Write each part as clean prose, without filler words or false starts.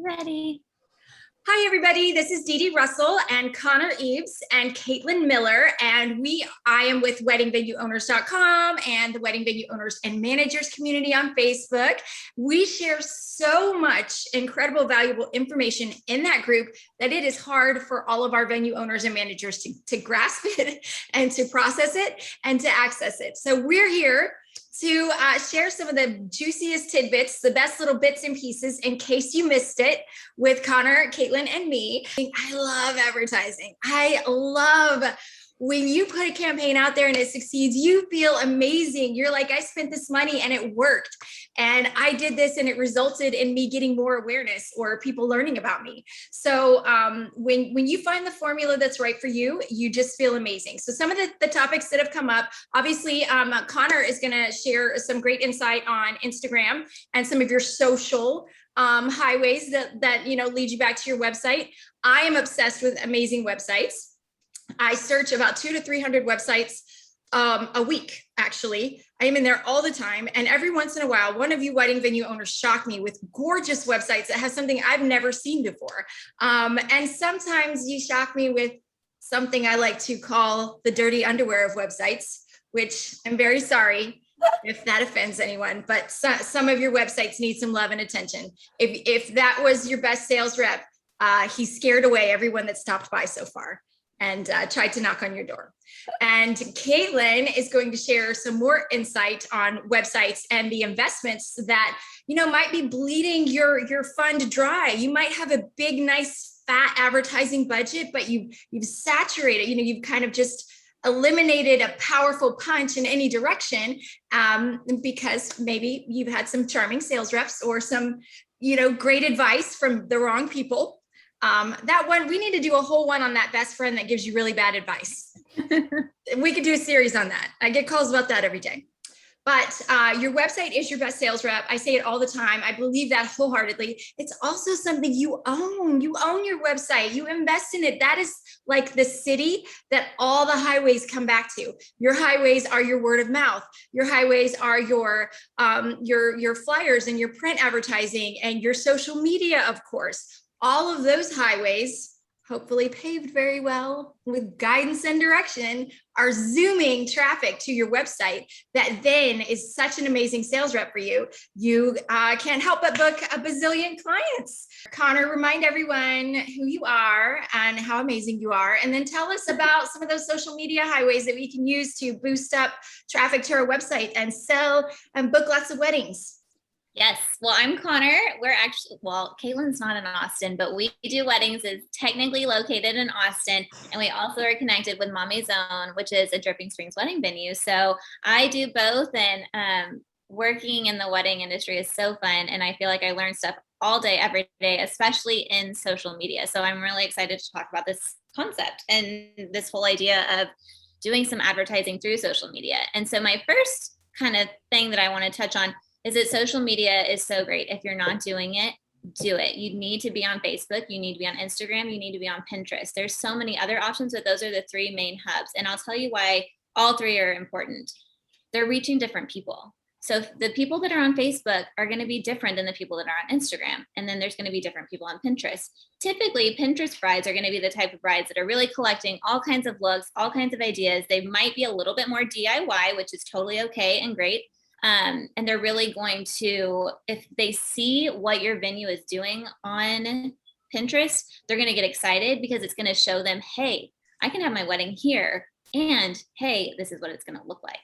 Ready. Hi, everybody. This is Dee Dee Russell and Connor Eves and Caitlin Miller. And I am with weddingvenueowners.com and the Wedding Venue Owners and Managers community on Facebook. We share so much incredible, valuable information in that group that it is hard for all of our venue owners and managers to grasp it and to process it and to access it. So we're here to share some of the juiciest tidbits, the best little bits and pieces in case you missed it with Connor, Caitlin, and me. I love advertising. I love when you put a campaign out there and it succeeds, you feel amazing. You're like, I spent this money and it worked. And I did this and it resulted in me getting more awareness or people learning about me. So when you find the formula that's right for you, you just feel amazing. So some of the topics that have come up, obviously Connor is gonna share some great insight on Instagram and some of your social highways that lead you back to your website. I am obsessed with amazing websites. I search about 200 to 300 websites a week, actually. I am in there all the time. And every once in a while, one of you wedding venue owners shock me with gorgeous websites that have something I've never seen before. And sometimes you shock me with something I like to call the dirty underwear of websites, which I'm very sorry if that offends anyone, but some of your websites need some love and attention. If that was your best sales rep, he scared away everyone that stopped by so far and tried to knock on your door. And Caitlin is going to share some more insight on websites and the investments that might be bleeding your fund dry. You might have a big, nice, fat advertising budget, but you've saturated. You've kind of just eliminated a powerful punch in any direction because maybe you've had some charming sales reps or some great advice from the wrong people. That one, we need to do a whole one on that best friend that gives you really bad advice. We could do a series on that. I get calls about that every day. But your website is your best sales rep. I say it all the time. I believe that wholeheartedly. It's also something you own. You own your website. You invest in it. That is like the city that all the highways come back to. Your highways are your word of mouth. Your highways are your flyers and your print advertising and your social media, of course. All of those highways, hopefully paved very well with guidance and direction, are zooming traffic to your website that then is such an amazing sales rep for you. You can't help but book a bazillion clients. Connor, remind everyone who you are and how amazing you are, and then tell us about some of those social media highways that we can use to boost up traffic to our website and sell and book lots of weddings. Yes. Well, I'm Connor. Caitlin's not in Austin, but We Do Weddings is technically located in Austin. And we also are connected with Mommy's Own, which is a Dripping Springs wedding venue. So I do both. And working in the wedding industry is so fun. And I feel like I learn stuff all day, every day, especially in social media. So I'm really excited to talk about this concept and this whole idea of doing some advertising through social media. And so my first kind of thing that I want to touch on is that social media is so great. If you're not doing it, do it. You need to be on Facebook. You need to be on Instagram. You need to be on Pinterest. There's so many other options, but those are the three main hubs. And I'll tell you why all three are important. They're reaching different people. So the people that are on Facebook are going to be different than the people that are on Instagram. And then there's going to be different people on Pinterest. Typically, Pinterest brides are going to be the type of brides that are really collecting all kinds of looks, all kinds of ideas. They might be a little bit more DIY, which is totally okay and great. And they're really going to, if they see what your venue is doing on Pinterest, they're going to get excited because it's going to show them, hey, I can have my wedding here. And hey, this is what it's going to look like.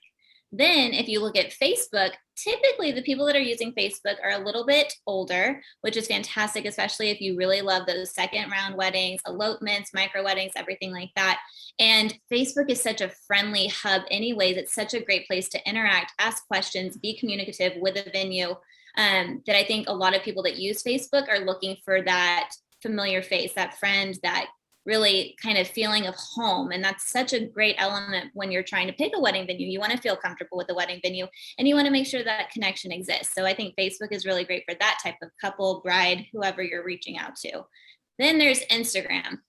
Then if you look at Facebook, typically the people that are using Facebook are a little bit older, which is fantastic, especially if you really love those second round weddings, elopements, micro weddings, everything like that. And Facebook is such a friendly hub anyways. It's such a great place to interact, ask questions, be communicative with a venue, that I think a lot of people that use Facebook are looking for that familiar face, that friend, that really kind of feeling of home. And that's such a great element when you're trying to pick a wedding venue. You want to feel comfortable with the wedding venue and you want to make sure that connection exists. So I think Facebook is really great for that type of couple, bride, whoever you're reaching out to. Then there's Instagram.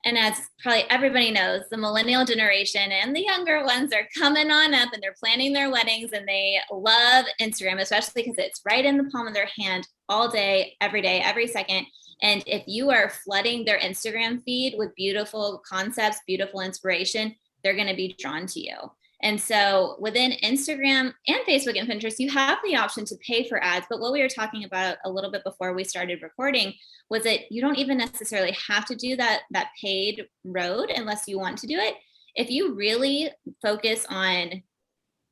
And as probably everybody knows, the millennial generation and the younger ones are coming on up and they're planning their weddings and they love Instagram, especially because it's right in the palm of their hand all day, every second. And if you are flooding their Instagram feed with beautiful concepts, beautiful inspiration, they're going to be drawn to you. And so within Instagram and Facebook and Pinterest, you have the option to pay for ads. But what we were talking about a little bit before we started recording was that you don't even necessarily have to do that paid road unless you want to do it. If you really focus on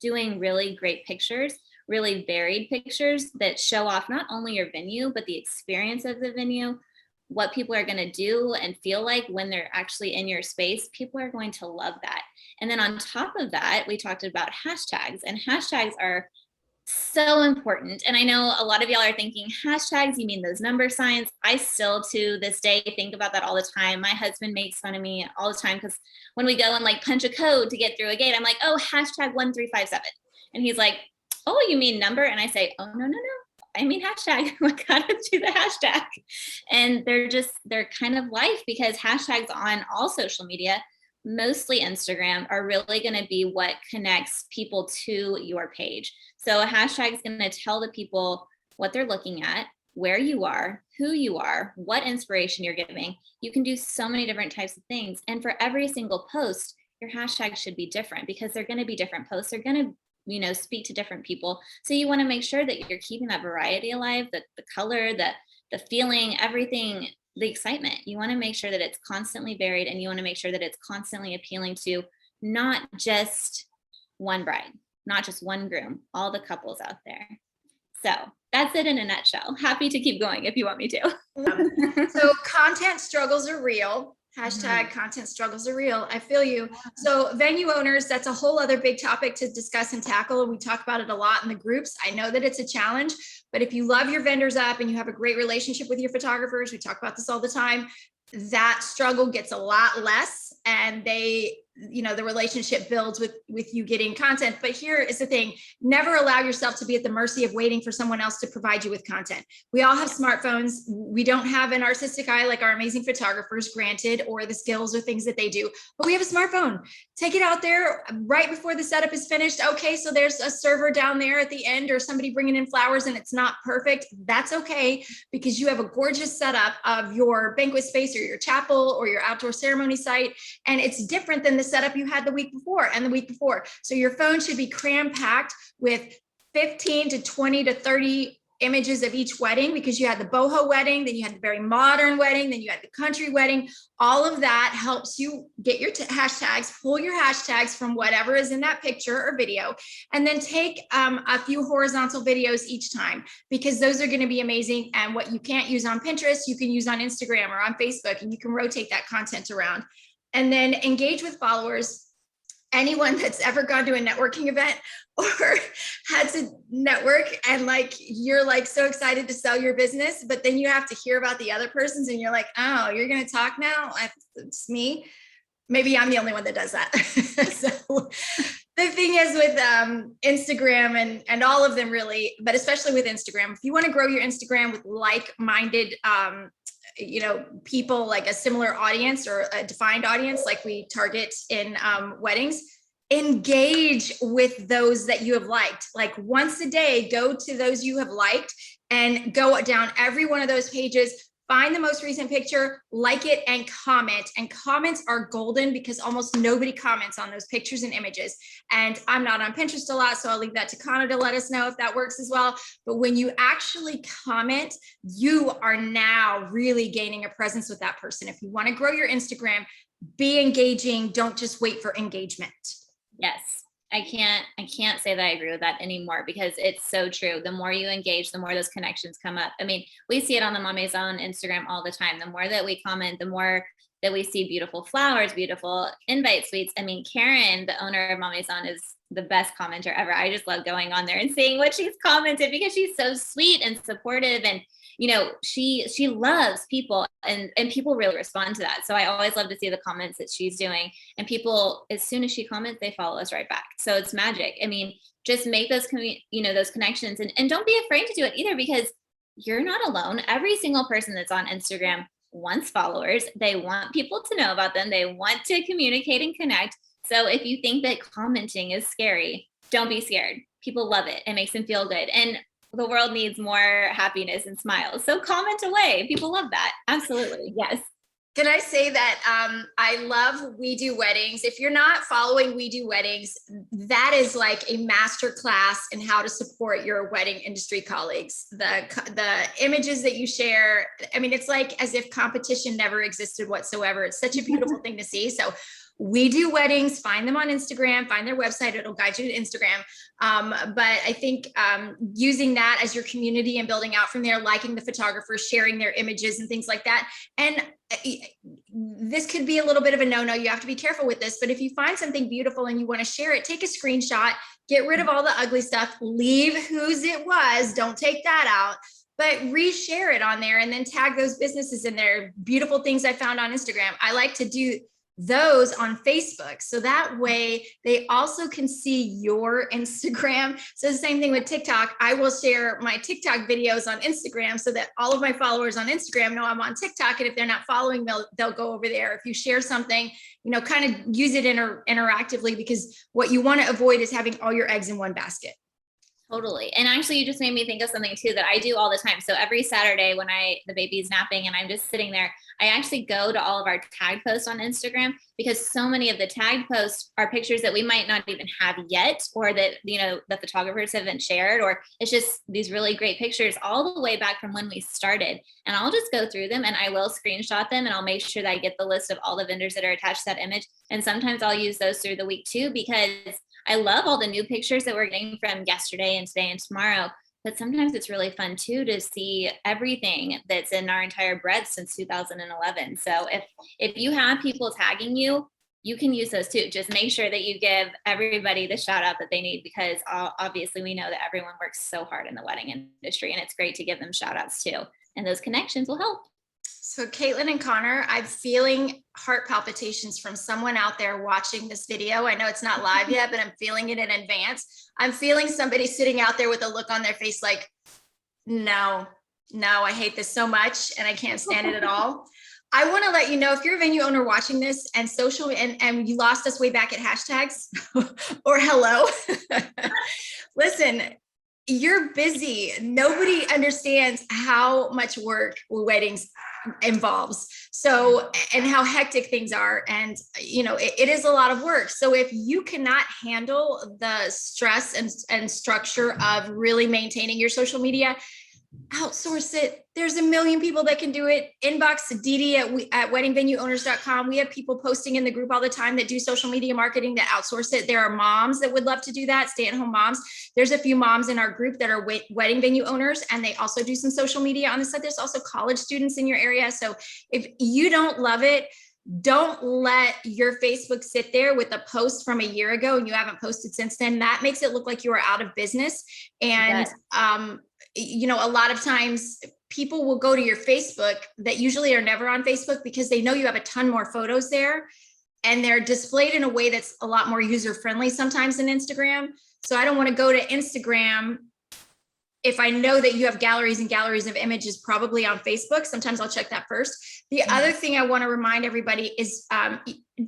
doing really great pictures, really varied pictures that show off not only your venue, but the experience of the venue, what people are going to do and feel like when they're actually in your space, people are going to love that. And then on top of that, we talked about hashtags, and hashtags are so important. And I know a lot of y'all are thinking hashtags, you mean those number signs? I still to this day think about that all the time. My husband makes fun of me all the time because when we go and like punch a code to get through a gate, I'm like, oh, hashtag 1357. And he's like, oh, you mean number? And I say, oh, no. I mean hashtag. We gotta do the hashtag. And they're kind of life, because hashtags on all social media, mostly Instagram, are really going to be what connects people to your page. So a hashtag is going to tell the people what they're looking at, where you are, who you are, what inspiration you're giving. You can do so many different types of things. And for every single post, your hashtag should be different, because they're going to be different posts. They're going to speak to different people. So you want to make sure that you're keeping that variety alive, the color, the feeling, everything, the excitement. You want to make sure that it's constantly varied, and you want to make sure that it's constantly appealing to not just one bride, not just one groom, all the couples out there. So that's it in a nutshell. Happy to keep going if you want me to. So content struggles are real. Hashtag content struggles are real. I feel you. So venue owners, that's a whole other big topic to discuss and tackle. We talk about it a lot in the groups. I know that it's a challenge, but if you love your vendors up and you have a great relationship with your photographers, we talk about this all the time, that struggle gets a lot less, and the relationship builds with you getting content. But here is the thing: never allow yourself to be at the mercy of waiting for someone else to provide you with content. We all have smartphones. We don't have an artistic eye like our amazing photographers, granted, or the skills or things that they do, but we have a smartphone. Take it out there right before the setup is finished. Okay, so there's a server down there at the end, or somebody bringing in flowers and it's not perfect. That's okay, because you have a gorgeous setup of your banquet space or your chapel or your outdoor ceremony site, and it's different than the setup you had the week before and the week before. So your phone should be cram-packed with 15 to 20 to 30 images of each wedding, because you had the boho wedding, then you had the very modern wedding, then you had the country wedding. All of that helps you get your hashtags, pull your hashtags from whatever is in that picture or video, and then take a few horizontal videos each time, because those are going to be amazing. And what you can't use on Pinterest, you can use on Instagram or on Facebook, and you can rotate that content around. And then engage with followers. Anyone that's ever gone to a networking event or had to network, and like you're like so excited to sell your business, but then you have to hear about the other person's and you're like, oh, you're going to talk now? It's me. Maybe I'm the only one that does that. So the thing is with Instagram and all of them really, but especially with Instagram, if you want to grow your Instagram with like-minded people, like a similar audience or a defined audience, like we target in weddings, engage with those that you have liked. Like once a day, go to those you have liked and go down every one of those pages, find the most recent picture, like it, and comment. And comments are golden, because almost nobody comments on those pictures and images. And I'm not on Pinterest a lot, so I'll leave that to Connor to let us know if that works as well. But when you actually comment, you are now really gaining a presence with that person. If you want to grow your Instagram, be engaging. Don't just wait for engagement. Yes. I can't say that I agree with that anymore, because it's so true. The more you engage, the more those connections come up. I mean, we see it on the Mommy's Own Instagram all the time. The more that we comment, the more that we see beautiful flowers, beautiful invite suites. I mean, Karen, the owner of Mommy's Own, is the best commenter ever. I just love going on there and seeing what she's commented, because she's so sweet and supportive, and she loves people, and people really respond to that. So I always love to see the comments that she's doing, and people, as soon as she comments, they follow us right back. So it's magic. I mean, just make those those connections, and don't be afraid to do it either, because you're not alone. Every single person that's on Instagram wants followers. They want people to know about them. They want to communicate and connect. So if you think that commenting is scary, don't be scared. People love it. It makes them feel good. And the world needs more happiness and smiles. So comment away. People love that. Absolutely. Yes. Can I say that I love We Do Weddings. If you're not following We Do Weddings, that is like a master class in how to support your wedding industry colleagues. The images that you share, I mean, it's like as if competition never existed whatsoever. It's such a beautiful thing to see. So We Do Weddings, find them on Instagram, find their website, it'll guide you to Instagram. But I think using that as your community and building out from there, liking the photographers, sharing their images and things like that. And this could be a little bit of a no-no. You have to be careful with this, but if you find something beautiful and you want to share it, take a screenshot, get rid of all the ugly stuff, leave whose it was, don't take that out, but reshare it on there and then tag those businesses in there. Beautiful things I found on Instagram. I like to do those on Facebook. So that way they also can see your Instagram. So the same thing with TikTok. I will share my TikTok videos on Instagram so that all of my followers on Instagram know I'm on TikTok. And if they're not following, they'll go over there. If you share something, you know, kind of use it interactively, because what you want to avoid is having all your eggs in one basket. Totally. And actually, you just made me think of something too that I do all the time. So every Saturday when the baby's napping and I'm just sitting there, I actually go to all of our tag posts on Instagram, because so many of the tag posts are pictures that we might not even have yet, or that, you know, the photographers haven't shared, or it's just these really great pictures all the way back from when we started. And I'll just go through them and I will screenshot them, and I'll make sure that I get the list of all the vendors that are attached to that image. And sometimes I'll use those through the week too, because I love all the new pictures that we're getting from yesterday and today and tomorrow. But sometimes it's really fun too to see everything that's in our entire breadth since 2011. So if you have people tagging you, you can use those too. Just make sure that you give everybody the shout out that they need, because obviously we know that everyone works so hard in the wedding industry, and it's great to give them shout outs too. And those connections will help. So Caitlin and Connor, I'm feeling heart palpitations from someone out there watching this video. I know it's not live yet, but I'm feeling it in advance. I'm feeling somebody sitting out there with a look on their face like, no, I hate this so much and I can't stand it at all. I want to let you know, if you're a venue owner watching this and social and you lost us way back at hashtags or hello, listen, you're busy. Nobody understands how much work weddings involves. So, and how hectic things are. And, you know, it is a lot of work. So if you cannot handle the stress and structure of really maintaining your social media, outsource it. There's a million people that can do it. Inbox Didi at weddingvenueowners.com. We have people posting in the group all the time that do social media marketing, that outsource it. There are moms that would love to do that, stay-at-home moms. There's a few moms in our group that are wedding venue owners, and they also do some social media on the side. There's also college students in your area. So if you don't love it, don't let your Facebook sit there with a post from a year ago and you haven't posted since then. That makes it look like you are out of business. And you know, a lot of times people will go to your Facebook that usually are never on Facebook, because they know you have a ton more photos there, and they're displayed in a way that's a lot more user friendly sometimes than Instagram. So I don't want to go to Instagram if I know that you have galleries and galleries of images probably on Facebook. Sometimes I'll check that first. The other thing I want to remind everybody is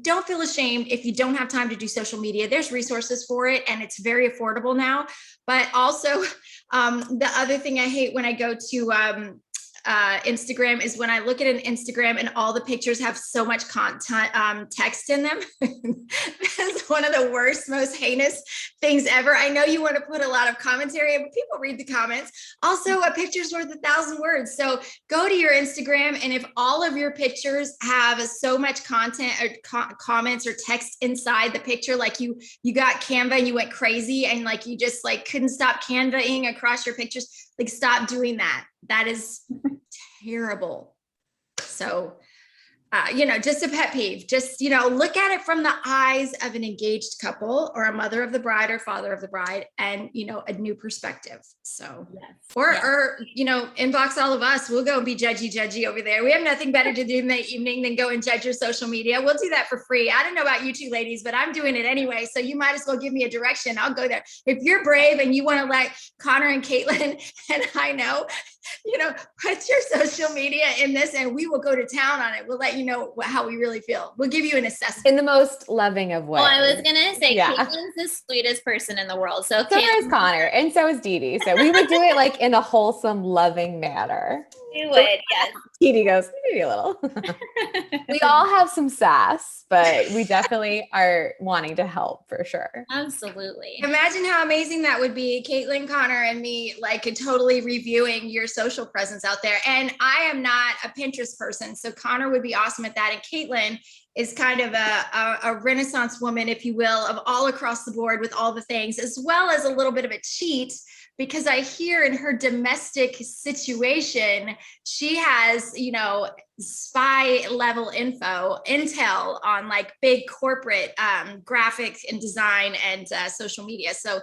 don't feel ashamed if you don't have time to do social media. There's resources for it, and it's very affordable now. But also, the other thing I hate when I go to Instagram is when I look at an Instagram and all the pictures have so much content, text in them. That's one of the worst, most heinous things ever. I know you want to put a lot of commentary, but people read the comments. Also, a picture's worth 1,000 words. So go to your Instagram, and if all of your pictures have so much content or comments or text inside the picture, like you got Canva and you went crazy and like you just like couldn't stop Canva-ing across your pictures, like stop doing that. That is terrible. So, you know, just a pet peeve, just, you know, look at it from the eyes of an engaged couple or a mother of the bride or father of the bride, and, you know, a new perspective. So, yes. Or, you know, inbox all of us. We'll go and be judgy over there. We have nothing better to do in the evening than go and judge your social media. We'll do that for free. I don't know about you two ladies, but I'm doing it anyway. So you might as well give me a direction. I'll go there. If you're brave and you want to let Connor and Caitlin, and I know put your social media in this and we will go to town on it. We'll let you know how we really feel. We'll give you an assessment. In the most loving of ways. Oh, I was going to say, Yeah. Caitlin's the sweetest person in the world. So is Connor, and so is Dee Dee. So we would do it like in a wholesome, loving manner. We would, yes. Dee Dee goes, maybe a little. We all have some sass, but we definitely are wanting to help for sure. Absolutely. Imagine how amazing that would be, Caitlin, Connor, and me, like totally reviewing your social presence out there. And I am not a Pinterest person, so Connor would be awesome at that. And Caitlin is kind of a Renaissance woman, if you will, of all across the board with all the things, as well as a little bit of a cheat, because I hear in her domestic situation, she has, spy level intel on like big corporate graphics and design and social media. So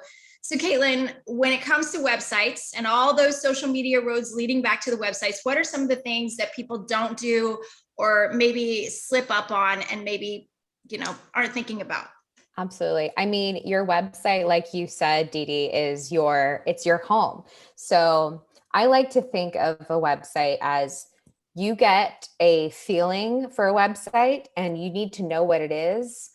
Caitlin, when it comes to websites and all those social media roads leading back to the websites, what are some of the things that people don't do or maybe slip up on and maybe, aren't thinking about? Absolutely. I mean, your website, like you said, Dee Dee, it's your home. So I like to think of a website as you get a feeling for a website and you need to know what it is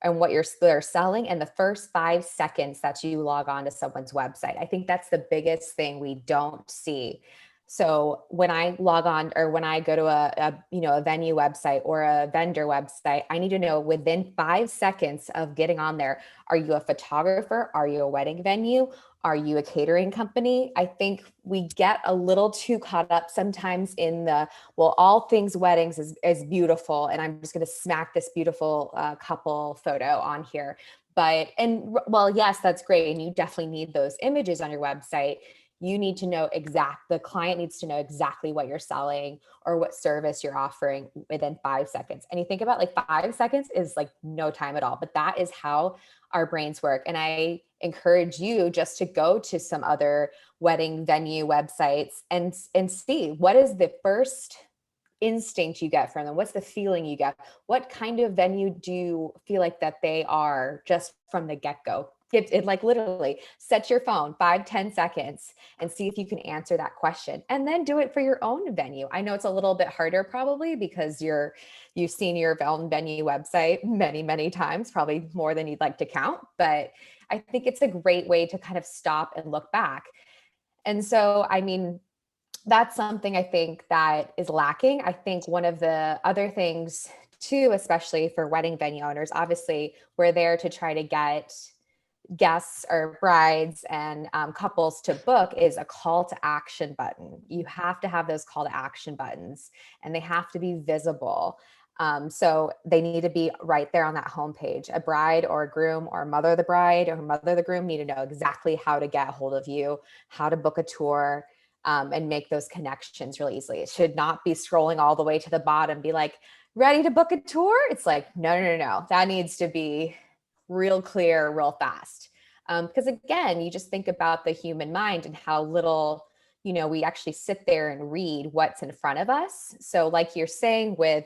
and what they're selling in the first 5 seconds that you log on to someone's website. I think that's the biggest thing we don't see. So when I log on or when I go to a venue website or a vendor website, I need to know within 5 seconds of getting on there, are you a photographer? Are you a wedding venue? Are you a catering company? I think we get a little too caught up sometimes in all things weddings is beautiful. And I'm just going to smack this beautiful couple photo on here. Yes, that's great. And you definitely need those images on your website. You need to know the client needs to know exactly what you're selling or what service you're offering within 5 seconds. And you think about like 5 seconds is like no time at all, but that is how our brains work. And I encourage you just to go to some other wedding venue websites and see what is the first instinct you get from them. What's the feeling you get? What kind of venue do you feel like that they are just from the get-go? It like literally set your phone 5-10 seconds and see if you can answer that question and then do it for your own venue. I know it's a little bit harder probably because you've seen your own venue website many, many times, probably more than you'd like to count, but I think it's a great way to kind of stop and look back. And so, I mean, that's something I think that is lacking. I think one of the other things too, especially for wedding venue owners, obviously we're there to try to get guests or brides and couples to book is a call to action button. You have to have those call to action buttons and they have to be visible. So they need to be right there on that homepage. A bride or a groom or mother of the bride or mother of the groom need to know exactly how to get a hold of you, how to book a tour, and make those connections really easily. It should not be scrolling all the way to the bottom, be like, ready to book a tour? It's like, no. That needs to be real clear, real fast. Because again, you just think about the human mind and how little, we actually sit there and read what's in front of us. So like you're saying with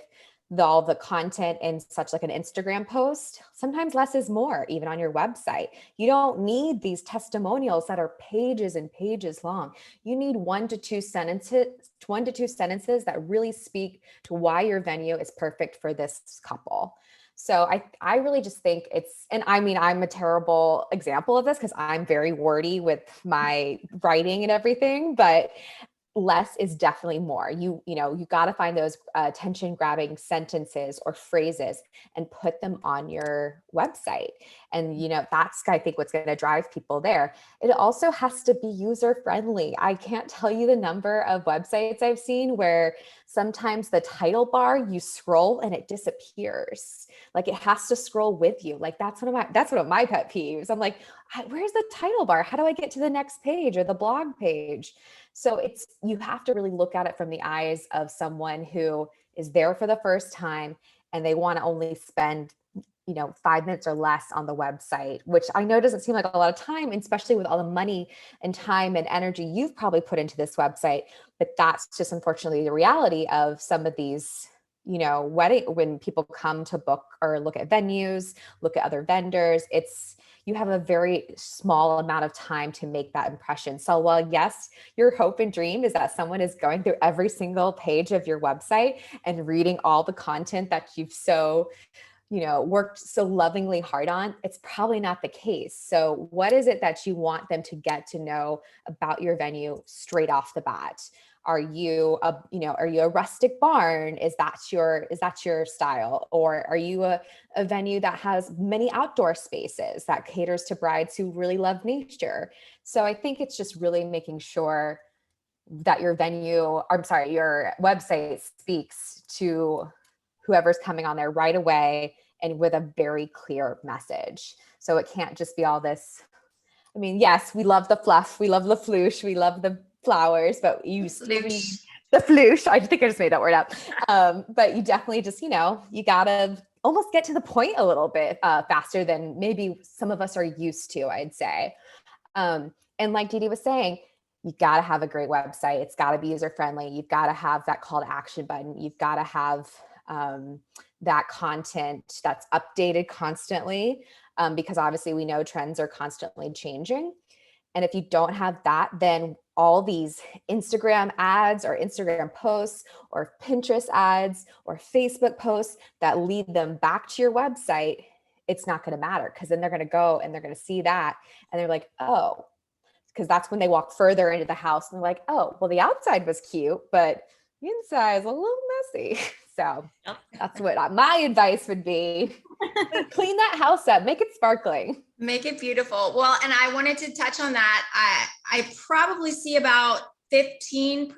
all the content in such like an Instagram post, sometimes less is more, even on your website. You don't need these testimonials that are pages and pages long. You need 1 to 2 sentences that really speak to why your venue is perfect for this couple. So I really just think and I mean, I'm a terrible example of this because I'm very wordy with my writing and everything, but less is definitely more. You got to find those attention grabbing sentences or phrases and put them on your website. And, that's, I think, what's going to drive people there. It also has to be user friendly. I can't tell you the number of websites I've seen where sometimes the title bar, you scroll and it disappears. Like it has to scroll with you. Like that's one of my pet peeves. I'm like, where's the title bar? How do I get to the next page or the blog page? So you have to really look at it from the eyes of someone who is there for the first time and they want to only spend 5 minutes or less on the website, which I know doesn't seem like a lot of time, especially with all the money and time and energy you've probably put into this website. But that's just unfortunately the reality of some of these, when people come to book or look at venues, look at other vendors, you have a very small amount of time to make that impression. So while yes, your hope and dream is that someone is going through every single page of your website and reading all the content that you've so worked so lovingly hard on, it's probably not the case. So what is it that you want them to get to know about your venue straight off the bat? Are you a rustic barn? Is that your style? Or are you a venue that has many outdoor spaces that caters to brides who really love nature? So I think it's just really making sure that your website speaks to whoever's coming on there right away and with a very clear message. So it can't just be all this. I mean, yes, we love the fluff, we love the floosh, we love the flowers, but you still need the floosh. I think I just made that word up. But you definitely just, you gotta almost get to the point a little bit faster than maybe some of us are used to, I'd say. And like Dee Dee was saying, you got to have a great website. It's got to be user friendly. You've got to have that call to action button. You've got to have that content that's updated constantly, because obviously we know trends are constantly changing. And if you don't have that, then all these Instagram ads or Instagram posts or Pinterest ads or Facebook posts that lead them back to your website, it's not going to matter, because then they're going to go and they're going to see that and they're like, oh, because that's when they walk further into the house and they're like, oh, well, the outside was cute, but the inside is a little messy. So that's what my advice would be. Clean that house up, make it sparkling. Make it beautiful. Well, and I wanted to touch on that. I probably see about 15%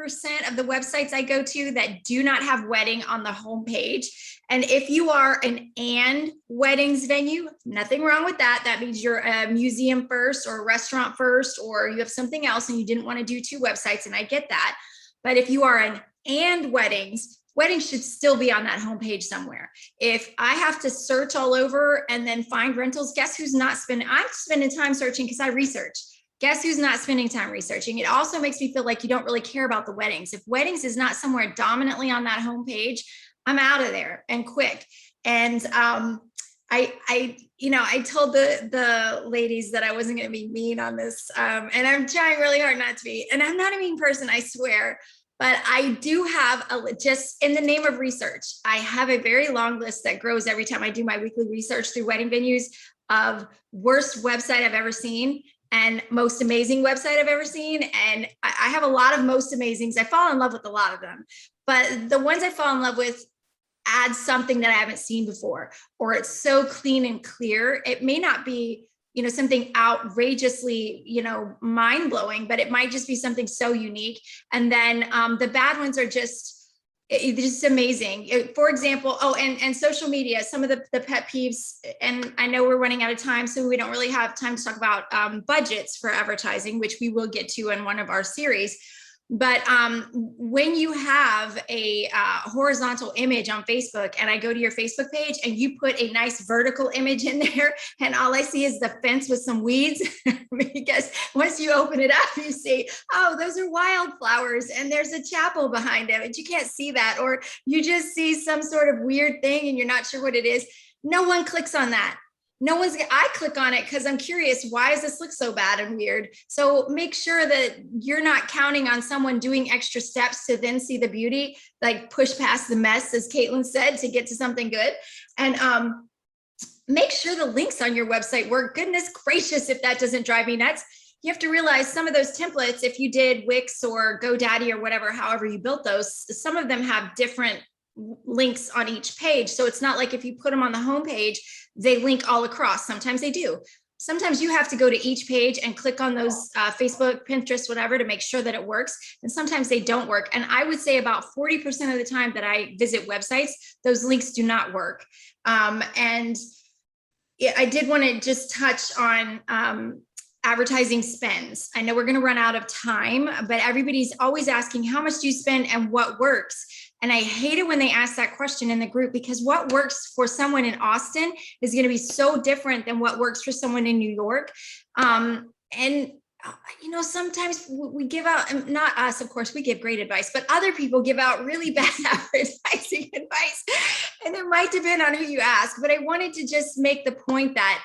of the websites I go to that do not have wedding on the homepage. And if you are an and weddings venue, nothing wrong with that. That means you're a museum first or a restaurant first, or you have something else and you didn't want to do two websites. And I get that. But if you are an and weddings should still be on that homepage somewhere. If I have to search all over and then find rentals, guess who's not spending? I'm spending time searching because I research. Guess who's not spending time researching? It also makes me feel like you don't really care about the weddings. If weddings is not somewhere dominantly on that homepage, I'm out of there and quick. And I told the ladies that I wasn't going to be mean on this, and I'm trying really hard not to be. And I'm not a mean person, I swear. But I do have just in the name of research, I have a very long list that grows every time I do my weekly research through wedding venues of worst website I've ever seen and most amazing website I've ever seen. And I have a lot of most amazings. I fall in love with a lot of them, but the ones I fall in love with add something that I haven't seen before, or it's so clean and clear. It may not be something outrageously, mind blowing, but it might just be something so unique. And then the bad ones are just amazing. For example, and social media, some of the pet peeves, and I know we're running out of time, so we don't really have time to talk about budgets for advertising, which we will get to in one of our series. But when you have a horizontal image on Facebook and I go to your Facebook page and you put a nice vertical image in there and all I see is the fence with some weeds, because once you open it up, you see, oh, those are wildflowers and there's a chapel behind it, but you can't see that. Or you just see some sort of weird thing and you're not sure what it is. No one clicks on that. I click on it because I'm curious, why does this look so bad and weird? So make sure that you're not counting on someone doing extra steps to then see the beauty, like push past the mess, as Caitlin said, to get to something good. And make sure the links on your website work. Goodness gracious, if that doesn't drive me nuts. You have to realize some of those templates, if you did Wix or GoDaddy or whatever, however you built those, some of them have different links on each page. So it's not like if you put them on the homepage, they link all across. Sometimes they do. Sometimes you have to go to each page and click on those Facebook, Pinterest, whatever, to make sure that it works. And sometimes they don't work. And I would say about 40% of the time that I visit websites, those links do not work. And I did want to just touch on advertising spends. I know we're going to run out of time, but everybody's always asking, how much do you spend and what works? And I hate it when they ask that question in the group, because what works for someone in Austin is going to be so different than what works for someone in New York. Sometimes we give out, not us, of course, we give great advice, but other people give out really bad advertising advice. And it might depend on who you ask. But I wanted to just make the point that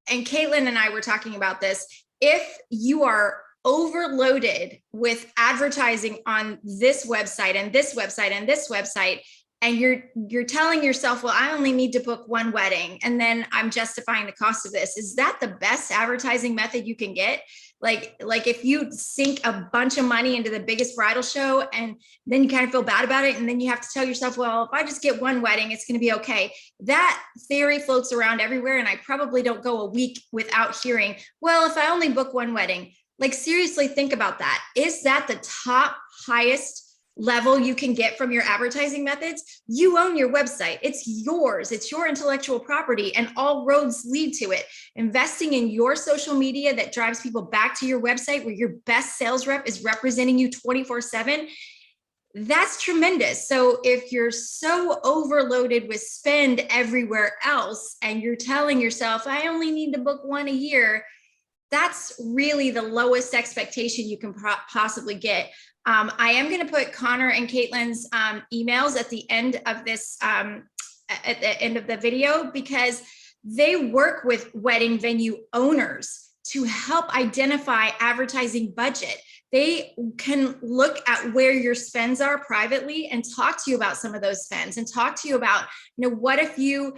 and Caitlin and I were talking about this. If you are overloaded with advertising on this website and this website and this website, and you're telling yourself, well, I only need to book one wedding, and then I'm justifying the cost of this. Is that the best advertising method you can get? Like if you sink a bunch of money into the biggest bridal show and then you kind of feel bad about it, and then you have to tell yourself, well, if I just get one wedding, it's going to be okay. That theory floats around everywhere, and I probably don't go a week without hearing, well, if I only book one wedding. Like, seriously, think about that. Is that the top highest level you can get from your advertising methods? You own your website. It's yours. It's your intellectual property, and all roads lead to it. Investing in your social media that drives people back to your website, where your best sales rep is representing you 24/7, that's tremendous. So if you're so overloaded with spend everywhere else, and you're telling yourself, I only need to book one a year, that's really the lowest expectation you can possibly get. I am going to put Connor and Caitlin's emails at the end of this, at the end of the video, because they work with wedding venue owners to help identify advertising budget. They can look at where your spends are privately and talk to you about some of those spends, and talk to you about, what if you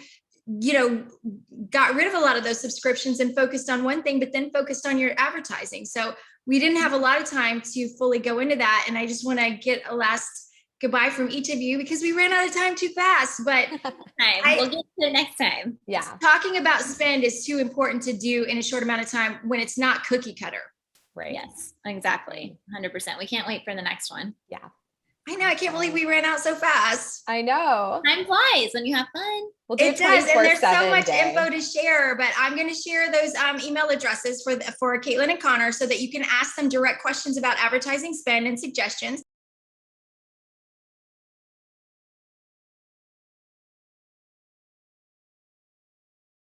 got rid of a lot of those subscriptions and focused on one thing, but then focused on your advertising. So we didn't have a lot of time to fully go into that. And I just want to get a last goodbye from each of you, because we ran out of time too fast, but we'll get to it next time. Yeah. Talking about spend is too important to do in a short amount of time when it's not cookie cutter. Right. Yes, exactly. 100%. We can't wait for the next one. Yeah. I know. I can't believe we ran out so fast. I know. Time flies when you have fun. We'll do It does, and there's so 24/7 much day. info to share. But I'm going to share those email addresses for Caitlin and Connor, so that you can ask them direct questions about advertising spend and suggestions.